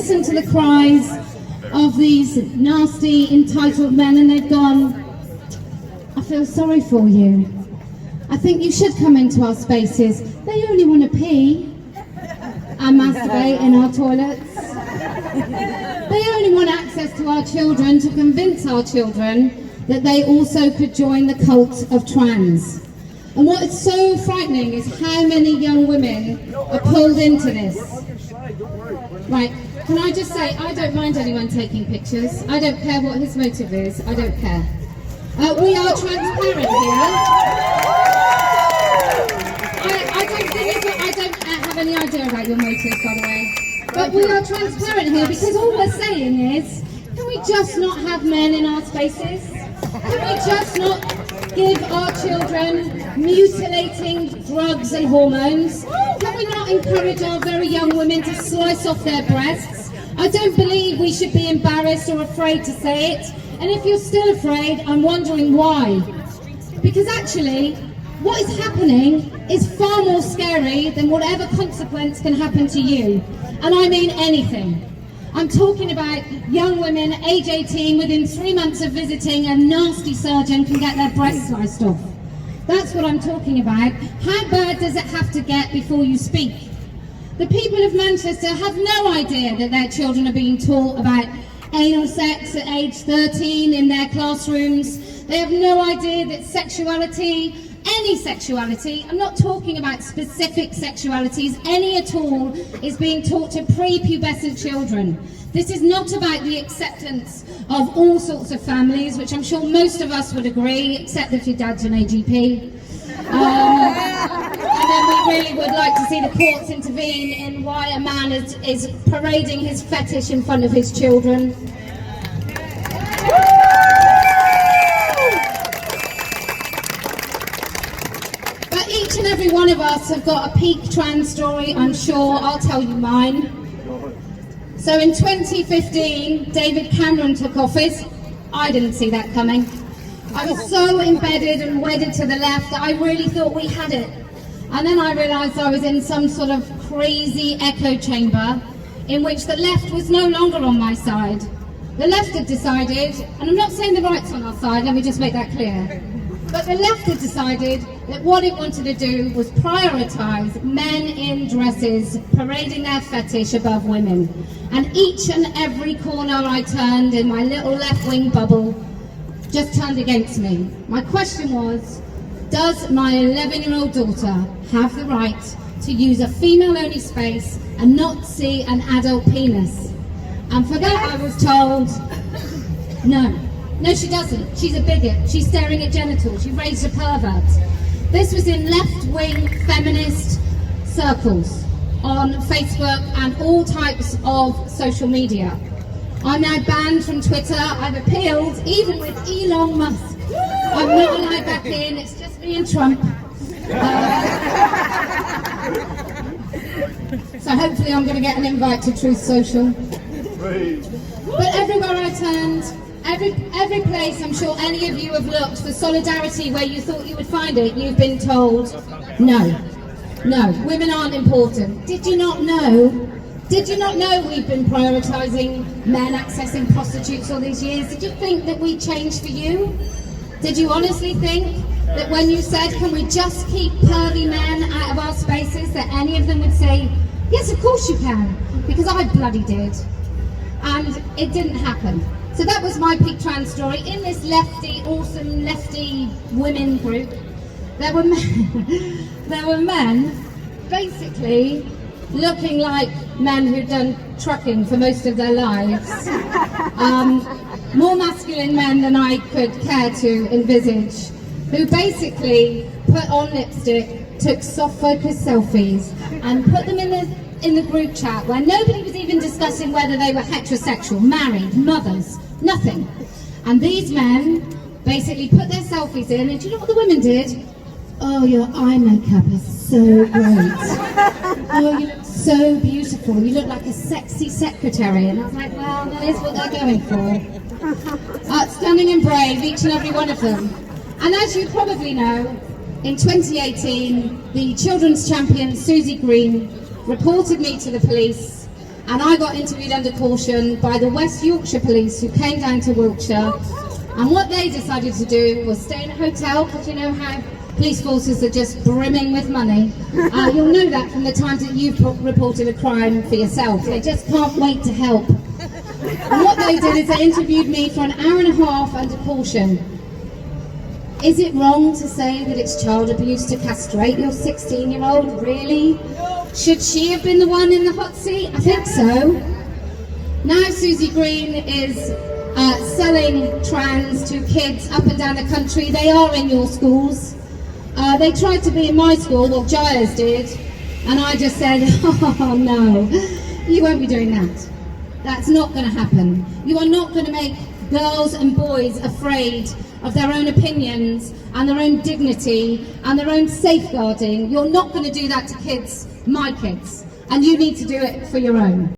Listen to the cries of these nasty, entitled men, and they've gone, I feel sorry for you. I think you should come into our spaces. They only want to pee and masturbate in our toilets. They only want access to our children to convince our children that they also could join the cult of trans. And what is so frightening is how many young women are pulled into this. Right, can I just say, I don't mind anyone taking pictures. I don't care what his motive is. I don't care. We are transparent here. I don't have any idea about your motives, by the way. But we are transparent here because all we're saying is, can we just not have men in our spaces? Can we just not give our children mutilating drugs and hormones? Can we not encourage our very young women to slice off their breasts? I don't believe we should be embarrassed or afraid to say it. And if you're still afraid, I'm wondering why. Because actually, what is happening is far more scary than whatever consequence can happen to you. And I mean anything. I'm talking about young women, age 18, within 3 months of visiting a nasty surgeon can get their breasts sliced off. That's what I'm talking about. How bad does it have to get before you speak? The people of Manchester have no idea that their children are being taught about anal sex at age 13 in their classrooms. They have no idea that sexuality, any sexuality, I'm not talking about specific sexualities, any at all, is being taught to pre-pubescent children. This is not about the acceptance of all sorts of families, which I'm sure most of us would agree, except if your dad's an AGP. And then we really would like to see the courts intervene in why a man is parading his fetish in front of his children. Each and every one of us have got a peak trans story, I'm sure. I'll tell you mine. So in 2015, David Cameron took office. I didn't see that coming. I was so embedded and wedded to the left that I really thought we had it. And then I realised I was in some sort of crazy echo chamber in which the left was no longer on my side. The left had decided, and I'm not saying the right's on our side, let me just make that clear. But the left had decided that what it wanted to do was prioritise men in dresses parading their fetish above women. And each and every corner I turned in my little left-wing bubble just turned against me. My question was, does my 11-year-old daughter have the right to use a female-only space and not see an adult penis? And for that I was told, no. No, she doesn't. She's a bigot. She's staring at genitals. She raised a pervert. This was in left-wing feminist circles on Facebook and all types of social media. I'm now banned from Twitter. I've appealed, even with Elon Musk. I'm not allowed back in. It's just me and Trump. So hopefully I'm going to get an invite to Truth Social. But everywhere I turned, every place I'm sure any of you have looked for solidarity where you thought you would find it, you've been told, no, women aren't important. Did you not know? Did you not know we've been prioritising men accessing prostitutes all these years? Did you think that we'd change for you? Did you honestly think that when you said, can we just keep pervy men out of our spaces, that any of them would say, yes, of course you can, because I bloody did. And it didn't happen. So that was my peak trans story. In this lefty, awesome lefty women group, there were men basically looking like men who'd done trucking for most of their lives. More masculine men than I could care to envisage, who basically put on lipstick, took soft focus selfies and put them in the group chat where nobody was even discussing whether they were heterosexual, married, mothers, nothing. And these men basically put their selfies in, and do you know what the women did? Oh, your eye makeup is so great. Oh, you look so beautiful. You look like a sexy secretary. And I was like, well, that is what they're going for. Outstanding and brave, each and every one of them. And as you probably know, in 2018, the children's champion, Susie Green, reported me to the police and I got interviewed under caution by the West Yorkshire police, who came down to Wiltshire, and what they decided to do was stay in a hotel, because you know how police forces are just brimming with money. You'll know that from the times that you've reported a crime for yourself. They just can't wait to help. And what they did is they interviewed me for an hour and a half under caution. Is it wrong to say that it's child abuse to castrate your 16-year-old? Really? Should she have been the one in the hot seat? I think so. Now Susie Green is selling trans to kids up and down the country. They are in your schools. They tried to be in my school, well, Giles did, and I just said, oh no, you won't be doing that. That's not going to happen. You are not going to make girls and boys afraid of their own opinions and their own dignity and their own safeguarding. You're not going to do that to kids, my kids, and you need to do it for your own.